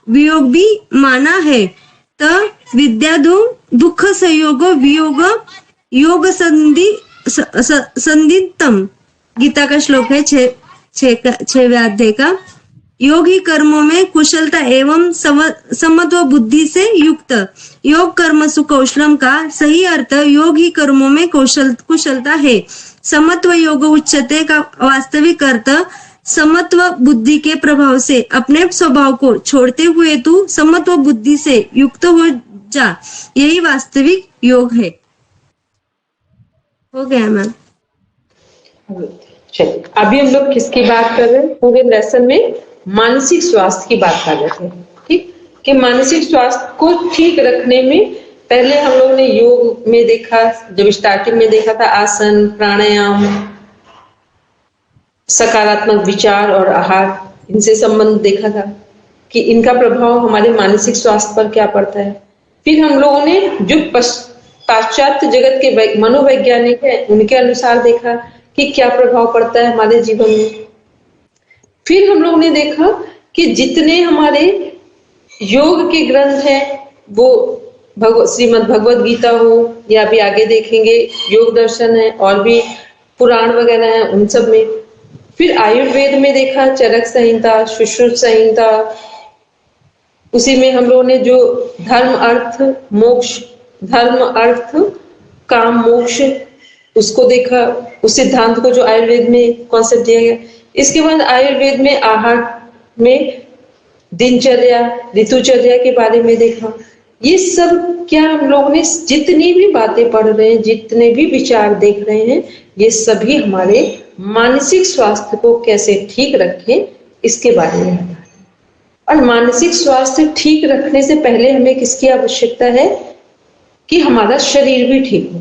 वियोग भी माना है। तो विद्यादो दुख संयोग वियोग योग संदितम। गीता का श्लोक है 6वें अध्याय का। योग ही कर्मों में कुशलता एवं समत्व बुद्धि से युक्त। योग कर्म सुकौशलम का सही अर्थ योग ही कर्मों में कुशलता है। समत्व योग उच्चते का वास्तविक अर्थ समत्व बुद्धि के प्रभाव से अपने स्वभाव को छोड़ते हुए तू समत्व बुद्धि से युक्त हो जा, यही वास्तविक योग है। हो गया मैम। चलिए, अभी हम लोग किसकी बात कर रहे हैं? पूरे लेसन में मानसिक स्वास्थ्य की बात कर रहे थे। ठीक, कि मानसिक स्वास्थ्य को ठीक रखने में पहले हम लोग ने योग में देखा, जब स्टार्टिंग में देखा था आसन, प्राणायाम, सकारात्मक विचार और आहार, इनसे संबंध देखा था कि इनका प्रभाव हमारे मानसिक स्वास्थ्य पर क्या पड़ता है। फिर हम लोगों ने जो पाश्चात्य जगत के मनोवैज्ञानिक है उनके अनुसार देखा कि क्या प्रभाव पड़ता है हमारे जीवन में। फिर हम लोग ने देखा कि जितने हमारे योग के ग्रंथ हैं, वो श्रीमद् भगवद गीता हो या भी आगे देखेंगे योग दर्शन है और भी पुराण वगैरह है, उन सब में। फिर आयुर्वेद में देखा चरक संहिता, सुश्रुत संहिता, उसी में हम लोगों ने जो धर्म अर्थ मोक्ष, धर्म अर्थ काम मोक्ष, उसको देखा, उस सिद्धांत को जो आयुर्वेद में कॉन्सेप्ट दिया गया। इसके बाद आयुर्वेद में आहार में दिनचर्या, ऋतुचर्या के बारे में देखा। ये सब क्या हम लोगों ने जितनी भी बातें पढ़ रहे हैं, जितने भी विचार देख रहे हैं, ये सभी हमारे मानसिक स्वास्थ्य को कैसे ठीक रखें इसके बारे में है। और मानसिक स्वास्थ्य ठीक रखने से पहले हमें किसकी आवश्यकता है? कि हमारा शरीर भी ठीक हो।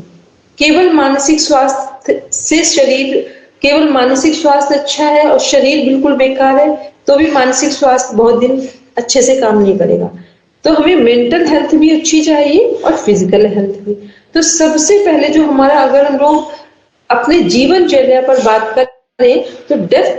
केवल मानसिक स्वास्थ्य अच्छा है और शरीर बिल्कुल बेकार है तो भी मानसिक स्वास्थ्य बहुत दिन अच्छे से काम नहीं करेगा। तो हमें मेंटल हेल्थ भी अच्छी चाहिए और फिजिकल हेल्थ भी। तो सबसे पहले जो हमारा, अगर हम लोग अपने जीवनचर्या पर बात करें तो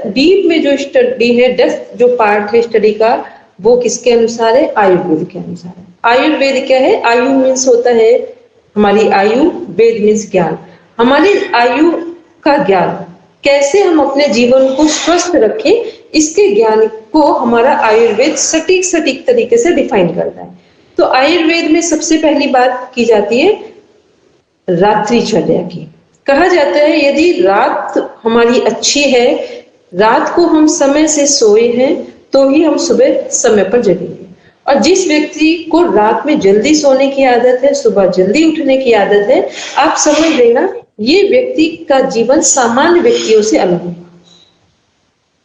डीप में जो स्टडी है, डेप्थ जो पार्ट है स्टडी का, वो किसके अनुसार है? आयुर्वेद के अनुसार है। आयुर्वेद क्या है? आयु मीन्स होता है हमारी आयु, वेद मीन्स ज्ञान। हमारी आयु का ज्ञान, कैसे हम अपने जीवन को स्वस्थ रखें, इसके ज्ञान को हमारा आयुर्वेद सटीक तरीके से डिफाइन करता है। तो आयुर्वेद में सबसे पहली बात की जाती है रात्रिचर्या की। कहा जाता है यदि रात हमारी अच्छी है, रात को हम समय से सोए हैं, तो ही हम सुबह समय पर जगेंगे। और जिस व्यक्ति को रात में जल्दी सोने की आदत है, सुबह जल्दी उठने की आदत है, आप समझ लेना ये व्यक्ति का जीवन सामान्य व्यक्तियों से अलग होगा।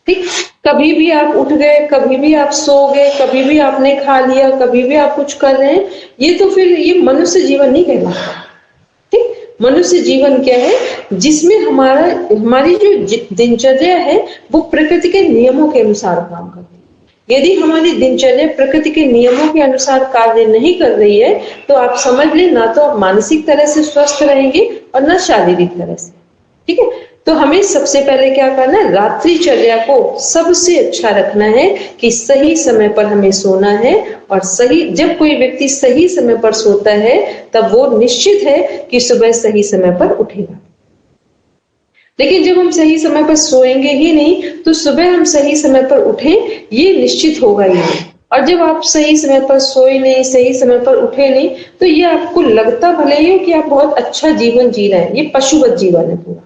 ठीक, कभी भी आप उठ गए, कभी भी आप सो गए, कभी भी आपने खा लिया, कभी भी आप कुछ कर रहे हैं, ये तो फिर ये मनुष्य जीवन नहीं कहलाता। ठीक, मनुष्य जीवन क्या है, जिसमें हमारी जो दिनचर्या है वो प्रकृति के नियमों के अनुसार काम करती है। यदि हमारी दिनचर्या प्रकृति के नियमों के अनुसार कार्य नहीं कर रही है तो आप समझ लें, ना तो आप मानसिक तरह से स्वस्थ रहेंगे और ना शारीरिक तरह से। ठीक है, तो हमें सबसे पहले क्या करना है, रात्रिचर्या को सबसे अच्छा रखना है कि सही समय पर हमें सोना है, और जब कोई व्यक्ति सही समय पर सोता है तब वो निश्चित है कि सुबह सही समय पर उठेगा। लेकिन जब हम सही समय पर सोएंगे ही नहीं तो सुबह हम सही समय पर उठें ये निश्चित होगा ही नहीं। और जब आप सही समय पर सोए नहीं, सही समय पर उठे नहीं, तो ये आपको लगता भले ही हो कि आप बहुत अच्छा जीवन जी रहे हैं, ये पशुवत जीवन है पूरा।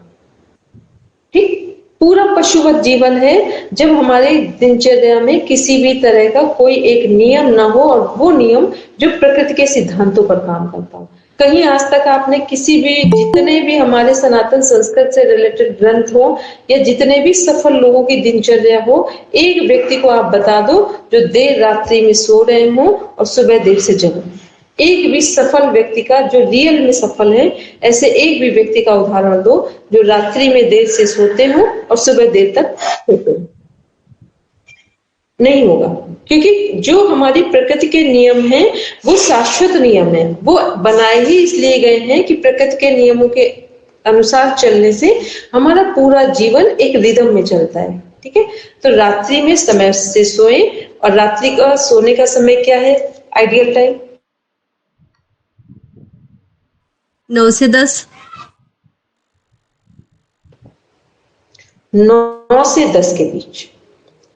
ठीक, पूरा पशुवत जीवन है जब हमारे दिनचर्या में किसी भी तरह का कोई एक नियम ना हो, और वो नियम जो प्रकृति के सिद्धांतों पर काम करता हो। कहीं आज तक आपने किसी भी, जितने भी हमारे सनातन संस्कृत से रिलेटेड ग्रंथ हो या जितने भी सफल लोगों की दिनचर्या हो, एक व्यक्ति को आप बता दो जो देर रात्रि में सो रहे हो और सुबह देर से जगो, एक भी सफल व्यक्ति का, जो रियल में सफल है, ऐसे एक भी व्यक्ति का उदाहरण दो जो रात्रि में देर से सोते हो और सुबह देर तक सोते हो। नहीं होगा, क्योंकि जो हमारी प्रकृति के नियम हैं वो शाश्वत नियम है, वो बनाए ही इसलिए गए हैं कि प्रकृति के नियमों के अनुसार चलने से हमारा पूरा जीवन एक रिदम में चलता है। ठीक है, तो रात्रि में समय से सोए, और रात्रि का सोने का समय क्या है, आइडियल टाइम 9 से 10। 9 से 10 के बीच।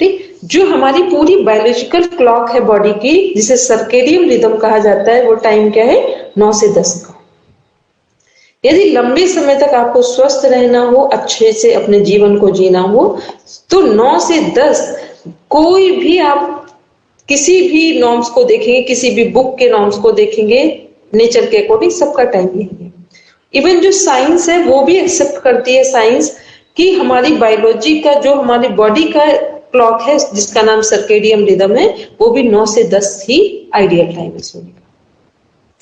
ठीक, जो हमारी पूरी बायोलॉजिकल क्लॉक है बॉडी की, जिसे सर्केडियन रिदम कहा जाता है, वो टाइम क्या है, 9 से 10 का। यदि लंबे समय तक आपको स्वस्थ रहना हो, अच्छे से अपने जीवन को जीना हो, तो 9 से 10 कोई भी, आप किसी भी नॉर्म्स को देखेंगे, किसी भी बुक के नॉर्म्स को देखेंगे, नेचर के अकॉर्डिंग सबका टाइम यही है। इवन जो साइंस है वो भी एक्सेप्ट करती है, साइंस, कि हमारी बायोलॉजी का, जो हमारी बॉडी का क्लॉक है जिसका नाम सर्केडियन रिदम है, वो भी 9 से 10 ही आइडियल टाइम है सोने का।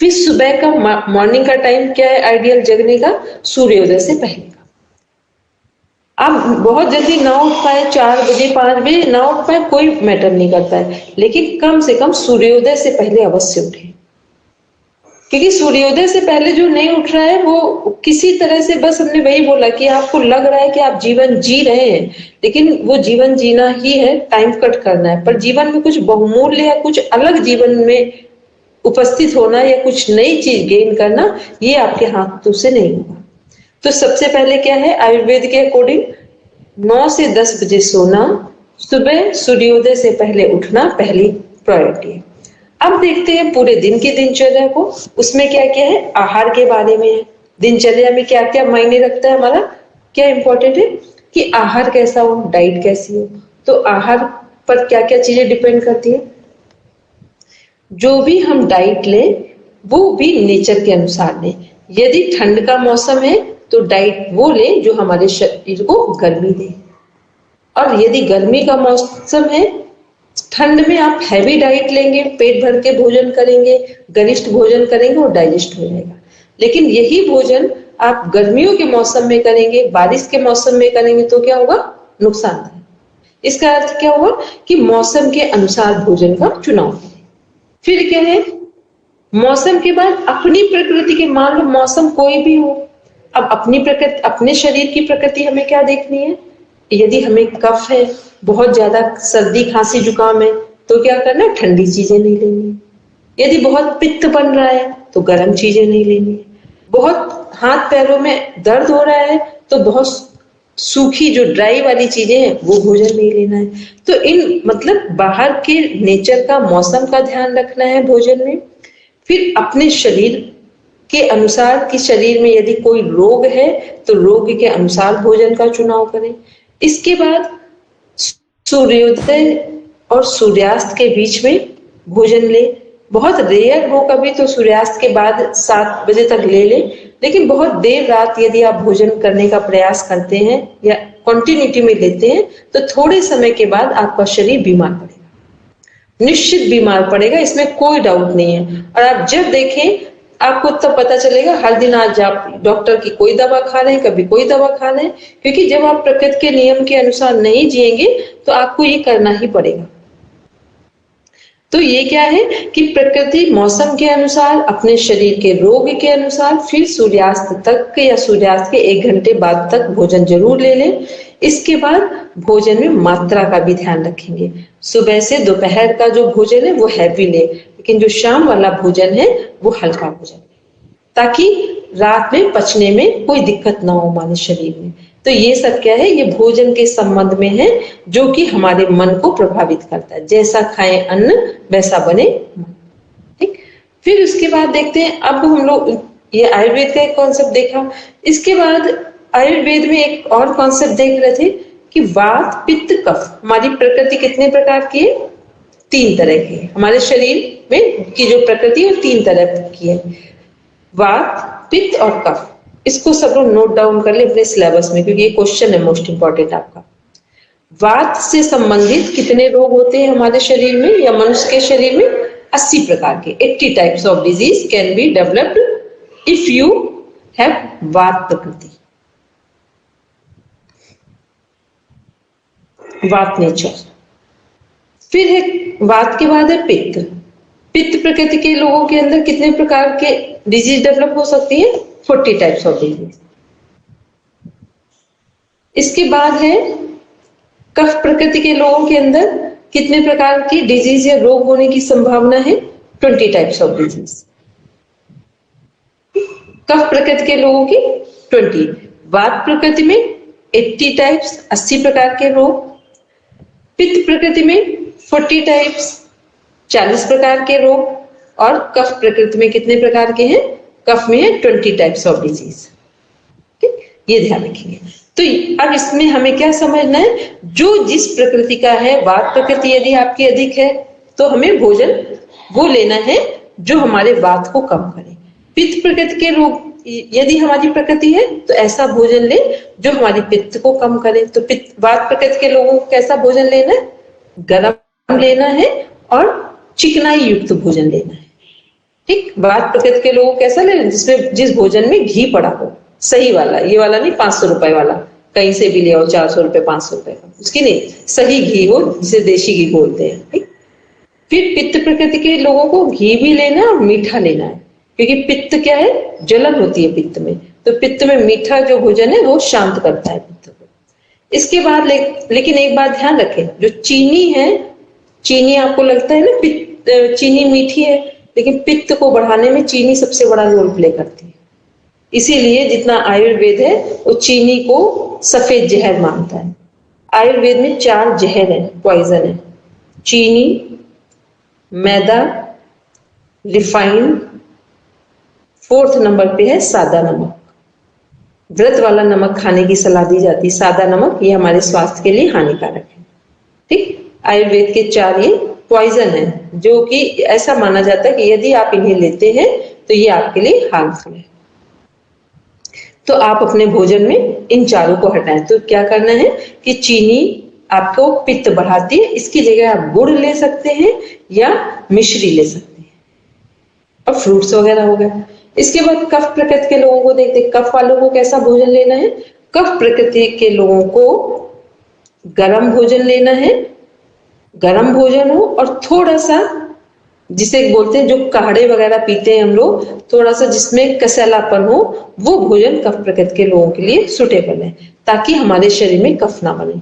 फिर सुबह का, मॉर्निंग का टाइम क्या है आइडियल जगने का, सूर्योदय से पहले का। आप बहुत जल्दी ना उठ पाए, 4 बजे 5 बजे ना उठ पाए, कोई मैटर नहीं करता है, लेकिन कम से कम सूर्योदय से पहले अवश्य उठे। क्योंकि सूर्योदय से पहले जो नहीं उठ रहा है वो किसी तरह से, बस हमने वही बोला कि आपको लग रहा है कि आप जीवन जी रहे हैं, लेकिन वो जीवन जीना ही है, टाइम कट करना है, पर जीवन में कुछ बहुमूल्य या कुछ अलग जीवन में उपस्थित होना या कुछ नई चीज गेन करना, ये आपके हाथों से नहीं होगा। तो सबसे पहले क्या है, आयुर्वेद के अकॉर्डिंग 9 से 10 बजे सोना, सुबह सूर्योदय से पहले उठना पहली प्रायोरिटी है। अब देखते हैं पूरे दिन की दिनचर्या को, उसमें क्या क्या है, आहार के बारे में है। दिनचर्या में क्या क्या मायने रखता है, हमारा क्या इंपॉर्टेंट है कि आहार कैसा हो, डाइट कैसी हो। तो आहार पर क्या क्या चीजें डिपेंड करती है, जो भी हम डाइट लें वो भी नेचर के अनुसार लें। यदि ठंड का मौसम है तो डाइट वो लें जो हमारे शरीर को गर्मी दे, और यदि गर्मी का मौसम है, ठंड में आप हैवी डाइट लेंगे, पेट भर के भोजन करेंगे, गरिष्ठ भोजन करेंगे और डाइजेस्ट हो जाएगा। लेकिन यही भोजन आप गर्मियों के मौसम में करेंगे, बारिश के मौसम में करेंगे तो क्या होगा, नुकसानदायक। इसका अर्थ क्या हुआ कि मौसम के अनुसार भोजन का चुनाव करें। फिर क्या है, मौसम के बाद अपनी प्रकृति के, मान लो मौसम कोई भी हो, अब अपनी प्रकृति, अपने शरीर की प्रकृति हमें क्या देखनी है। यदि हमें कफ है, बहुत ज्यादा सर्दी खांसी जुकाम है, तो क्या करना है, ठंडी चीजें नहीं लेनी है। यदि बहुत पित्त बन रहा है तो गर्म चीजें नहीं लेनी है। बहुत हाथ पैरों में दर्द हो रहा है तो बहुत सूखी, जो ड्राई वाली चीजें हैं वो भोजन नहीं लेना है। तो इन मतलब बाहर के नेचर का, मौसम का ध्यान रखना है भोजन में। फिर अपने शरीर के अनुसार, कि शरीर में यदि कोई रोग है तो रोग के अनुसार भोजन का चुनाव करें। इसके बाद सूर्योदय और सूर्यास्त के बीच में भोजन ले। बहुत रेयर हो कभी तो सूर्यास्त के बाद 7 बजे तक ले ले, लेकिन बहुत देर रात यदि आप भोजन करने का प्रयास करते हैं या कंटिन्यूटी में लेते हैं तो थोड़े समय के बाद आपका शरीर बीमार पड़ेगा, निश्चित बीमार पड़ेगा, इसमें कोई डाउट नहीं है। और आप जब देखें आपको तब पता चलेगा, हर दिन आज आप डॉक्टर की कोई दवा खा रहे हैं, कभी कोई दवा खा रहे हैं, क्योंकि जब आप प्रकृति के नियम के अनुसार नहीं जिएंगे तो आपको ये करना ही पड़ेगा। तो ये क्या है कि प्रकृति मौसम के अनुसार, अपने शरीर के रोग के अनुसार, फिर सूर्यास्त तक या सूर्यास्त के 1 घंटे बाद तक भोजन जरूर ले लें। इसके बाद भोजन में मात्रा का भी ध्यान रखेंगे। सुबह से दोपहर का जो भोजन है वो हैवी ले, लेकिन जो शाम वाला भोजन है वो हल्का भोजन, ताकि रात में पचने में कोई दिक्कत ना हो हमारे शरीर में। तो ये सब क्या है, ये भोजन के संबंध में है, जो कि हमारे मन को प्रभावित करता है। जैसा खाएं अन्न वैसा बने मन। ठीक, फिर उसके बाद देखते हैं, अब हम लोग ये आयुर्वेद का एक कॉन्सेप्ट देखा। इसके बाद आयुर्वेद में एक और कॉन्सेप्ट देख रहे थे कि वात पित्त कफ। हमारी प्रकृति कितने प्रकार की है? 3 तरह की है। हमारे शरीर में की जो प्रकृति है 3 तरह की है, वात पित्त और कफ। इसको सब लोग नोट डाउन कर ले अपने सिलेबस में, क्योंकि ये क्वेश्चन है मोस्ट इंपॉर्टेंट आपका। वात से संबंधित कितने रोग होते हैं हमारे शरीर में या मनुष्य के शरीर में? 80 प्रकार के, 80 types of disease can be developed if you have वात प्रकृति, वात नेचर। फिर है वात के बाद है पित्त। पित्त प्रकृति के लोगों के अंदर कितने प्रकार के डिजीज डेवलप हो सकती है? 40 टाइप्स ऑफ डिजीज। इसके बाद है कफ प्रकृति के लोगों के अंदर कितने प्रकार की डिजीज या रोग होने की संभावना है? 20 टाइप्स ऑफ डिजीज। कफ प्रकृति के लोगों की 20। वात प्रकृति में 80 टाइप्स, 80 प्रकार के रोग। पित्त प्रकृति में 40 टाइप्स, 40 प्रकार के रोग। और कफ प्रकृति में कितने प्रकार के हैं? कफ में है 20 टाइप्स ऑफ डिजीज। ठीक, ये ध्यान रखेंगे। तो अब इसमें हमें क्या समझना है, जो जिस प्रकृति का है, वात प्रकृति यदि आपकी अधिक है तो हमें भोजन वो लेना है जो हमारे वात को कम करे। पित्त प्रकृति के रोग यदि हमारी प्रकृति है तो ऐसा भोजन ले जो हमारी पित्त को कम करे। तो वात प्रकृति के लोगों को कैसा भोजन लेना है? गर्म लेना है और चिकनाई युक्त भोजन लेना है। ठीक, वात प्रकृति के लोगों को कैसा लेना, जिसमें जिस भोजन में घी पड़ा हो, सही वाला, ये वाला नहीं 500 रुपए वाला, कहीं से भी ले आओ 400 रुपए 500 रुपए का, उसकी नहीं, सही घी हो जिसे देशी घी बोलते हैं। ठीक, फिर पित्त प्रकृति के लोगों को घी भी लेना है और मीठा लेना है, क्योंकि पित्त क्या है, जलन होती है पित्त में, तो पित्त में मीठा जो भोजन है वो शांत करता है पित्त को। इसके बाद लेकिन एक बात ध्यान रखें, जो चीनी है, चीनी आपको लगता है ना चीनी मीठी है, लेकिन पित्त को बढ़ाने में चीनी सबसे बड़ा रोल प्ले करती है। इसीलिए जितना आयुर्वेद है वो चीनी को सफेद जहर मानता है। आयुर्वेद में 4 जहर है, पॉइजन है, चीनी, मैदा, रिफाइंड, 4th नंबर पे है सादा नमक। व्रत वाला नमक खाने की सलाह दी जाती है, सादा नमक ये हमारे स्वास्थ्य के लिए हानिकारक है। ठीक, आयुर्वेद के 4 ये पॉइजन है, जो कि ऐसा माना जाता है कि यदि आप इन्हें लेते हैं तो ये आपके लिए हार्मफुल है। तो आप अपने भोजन में इन 4 को हटाएं। तो क्या करना है कि चीनी आपको पित्त बढ़ाती है, इसकी जगह आप गुड़ ले सकते हैं या मिश्री ले सकते हैं, और फ्रूट्स वगैरह हो गए। इसके बाद कफ प्रकृति के लोगों को देखते हैं, कफ वालों को कैसा भोजन लेना है। कफ प्रकृति के लोगों को गर्म भोजन लेना है, गर्म भोजन हो और थोड़ा सा, जिसे बोलते हैं जो काढ़े वगैरह पीते हैं हम लोग, थोड़ा सा जिसमें कसैलापन हो, वो भोजन कफ प्रकृति के लोगों के लिए सुटेबल है, ताकि हमारे शरीर में कफ ना बने।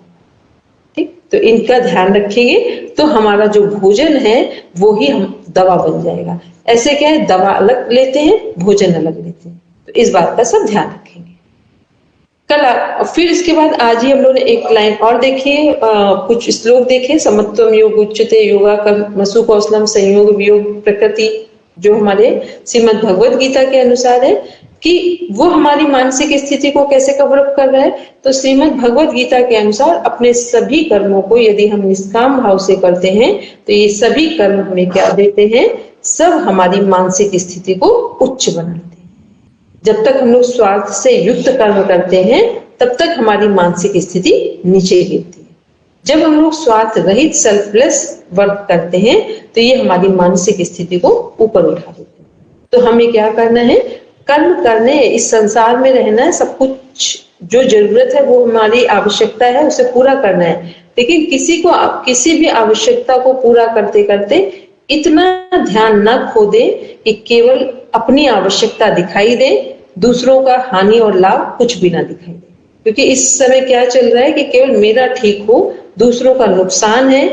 ठीक, तो इनका ध्यान रखेंगे तो हमारा जो भोजन है वो ही हम दवा बन जाएगा। ऐसे क्या है, दवा अलग लेते हैं, भोजन अलग लेते हैं, तो इस बात का सब ध्यान रखेंगे। कल फिर इसके बाद आज ही हम लोगों ने एक लाइन और देखी, कुछ श्लोक देखे। समत्वम योग उच्यते योगा कर्मसु कौशलम संयोग वियोग प्रकृति, जो हमारे श्रीमद् भगवद गीता के अनुसार है कि वो हमारी मानसिक स्थिति को कैसे कवर अप कर रहा है। तो श्रीमद् भगवद गीता के अनुसार अपने सभी कर्मों को यदि हम निष्काम भाव से करते हैं तो ये सभी कर्म हमें क्या देते हैं, सब हमारी मानसिक स्थिति को उच्च बनाते हैं। जब तक हम लोग स्वार्थ से युक्त कर्म करते हैं तब तक हमारी मानसिक स्थिति नीचे गिरती है। जब हम लोग स्वार्थ रहित सेल्फलेस वर्क करते हैं तो ये हमारी मानसिक स्थिति को ऊपर उठा देते हैं। तो हमें क्या करना है, कर्म करने, इस संसार में रहना है, सब कुछ जो जरूरत है वो हमारी आवश्यकता है उसे पूरा करना है, लेकिन किसी भी आवश्यकता को पूरा करते करते इतना ध्यान न खो दे कि केवल अपनी आवश्यकता दिखाई दे, दूसरों का हानि और लाभ कुछ भी ना दिखाई दे। क्योंकि इस समय क्या चल रहा है कि केवल मेरा ठीक हो, दूसरों का नुकसान है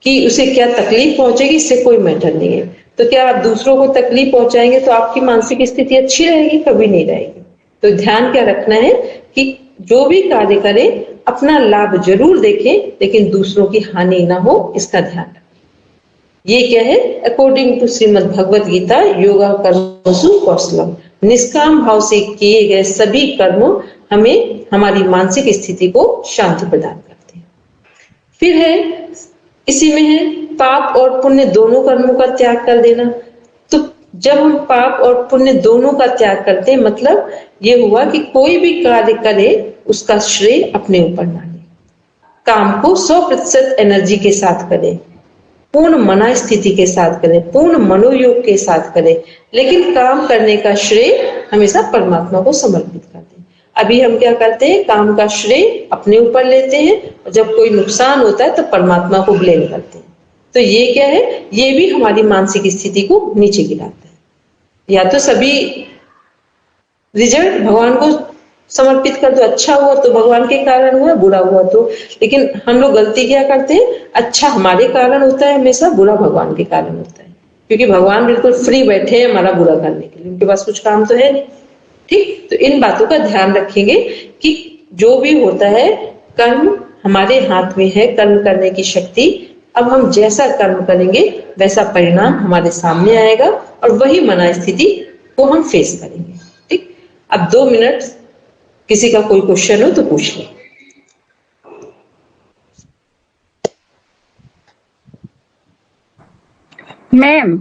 कि उसे क्या तकलीफ पहुंचेगी इससे कोई मैटर नहीं है। तो क्या आप दूसरों को तकलीफ पहुंचाएंगे तो आपकी मानसिक स्थिति अच्छी रहेगी? कभी नहीं रहेगी। तो ध्यान क्या रखना है कि जो भी कार्य करें अपना लाभ जरूर देखें, लेकिन दूसरों की हानि ना हो, इसका ध्यान रखें। ये क्या है? अकॉर्डिंग टू श्रीमद् भगवत गीता, योगा कर्मसु कौशलम, निष्काम भाव से किए गए सभी कर्म हमें हमारी मानसिक स्थिति को शांति प्रदान करते हैं। फिर है, इसी में है पाप और पुण्य दोनों कर्मों का त्याग कर देना। तो जब हम पाप और पुण्य दोनों का त्याग करते हैं, मतलब ये हुआ कि कोई भी कार्य करे उसका श्रेय अपने ऊपर ना ले, काम को 100% एनर्जी के साथ करें, पूर्ण मना स्थिति के साथ करें, पूर्ण मनोयोग के साथ करें, लेकिन काम करने का श्रेय हमेशा परमात्मा को समर्पित कर दें। अभी हम क्या करते हैं, काम का श्रेय अपने ऊपर लेते हैं और जब कोई नुकसान होता है तो परमात्मा को ब्लेम करते हैं। तो ये क्या है, ये भी हमारी मानसिक स्थिति को नीचे गिराता है। या तो सभी रिजल्ट भगवान को समर्पित कर दो, अच्छा हुआ तो भगवान के कारण हुआ, बुरा हुआ तो। लेकिन हम लोग गलती क्या करते हैं, अच्छा हमारे कारण होता है हमेशा, बुरा भगवान के कारण होता है, क्योंकि भगवान बिल्कुल फ्री बैठे हैं हमारा बुरा करने के लिए, उनके पास कुछ काम तो है नहीं। ठीक, तो इन बातों का ध्यान रखेंगे कि जो भी होता है कर्म हमारे हाथ में है, कर्म करने की शक्ति। अब हम जैसा कर्म करेंगे वैसा परिणाम हमारे सामने आएगा और वही मना स्थिति को हम फेस करेंगे। ठीक, अब 2 मिनट किसी का कोई क्वेश्चन हो तो पूछ ले। मैम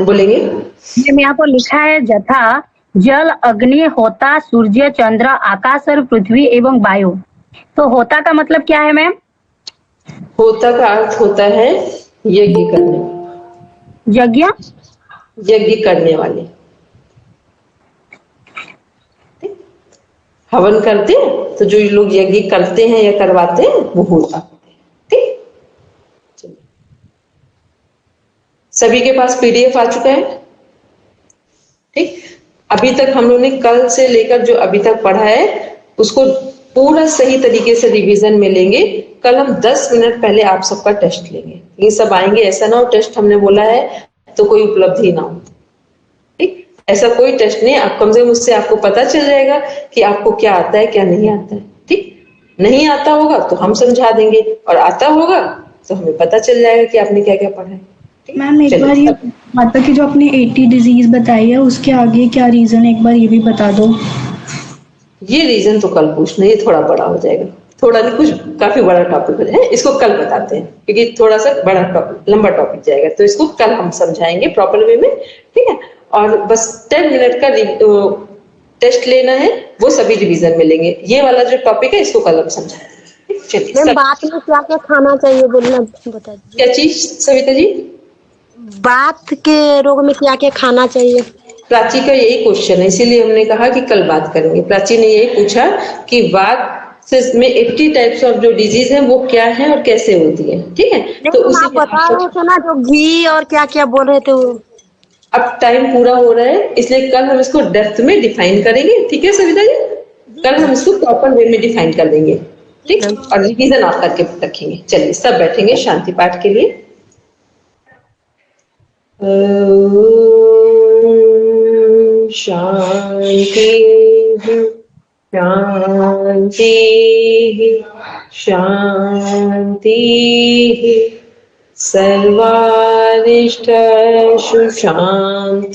बोलेंगे? मैम यहाँ पर लिखा है जथा जल अग्नि होता सूर्य चंद्र आकाश और पृथ्वी एवं वायु। तो होता का मतलब क्या है मैम? होता का अर्थ होता है यज्ञ करने, यज्ञ करने वाले। हवन करते हैं तो जो लोग यज्ञ करते हैं या करवाते हैं वो होता होते हैं। ठीक, चलिए, सभी के पास पीडीएफ आ चुका है। ठीक, अभी तक हम लोग ने कल से लेकर जो अभी तक पढ़ा है उसको पूरा सही तरीके से रिवीजन में लेंगे। कल हम 10 मिनट पहले आप सबका टेस्ट लेंगे। ये सब आएंगे, ऐसा ना हो टेस्ट हमने बोला है तो कोई उपलब्धि ना हो। ठीक, ऐसा कोई टेस्ट नहीं, आप कम से कम उससे आपको पता चल जाएगा कि आपको क्या आता है क्या नहीं आता है। ठीक, नहीं आता होगा तो हम समझा देंगे और आता होगा तो हमें पता चल जाएगा कि आपने क्या क्या पढ़ा है। मैम एक बार ये माता की जो आपने 80 डिजीज बताई है उसके आगे क्या रीजन, एक बार ये भी बता दो। ये रीजन तो कल पूछना, ये थोड़ा बड़ा हो जाएगा, थोड़ा नहीं, कुछ काफी बड़ा टॉपिक हो जाएगा, इसको कल बताते हैं क्योंकि थोड़ा सा बड़ा टॉपिक, लंबा टॉपिक जाएगा, तो इसको कल हम समझाएंगे प्रॉपर वे में। ठीक है, और बस 10 मिनट का टेस्ट लेना है, वो सभी रिवीजन में लेंगे। ये वाला जो टॉपिक है इसको कल हम समझाएंगे। चलिए, बात में क्या क्या खाना चाहिए बोलना बता दीजिए। क्या चीज सविता जी? बात के रोग में क्या क्या खाना चाहिए? प्राची का यही क्वेश्चन है, इसीलिए हमने कहा कि कल बात करेंगे। प्राची ने यही पूछा कि वात में 80 टाइप्स ऑफ जो डिजीज है वो क्या है और कैसे होती है। ठीक है, तो उसे आप बता रहे थे ना जो घी और क्या क्या बोल रहे थे वो। अब टाइम पूरा हो रहा है इसलिए कल हम इसको डेप्थ में डिफाइन करेंगे। ठीक है सविता जी, कल हम इसको प्रॉपर वे में डिफाइन कर देंगे। ठीक, और रिवीजन आप करके रखेंगे। चलिए सब बैठेंगे शांति पाठ के लिए। शांति शांति शांति, सर्वारिष्टसु शान्तिर्भवतु।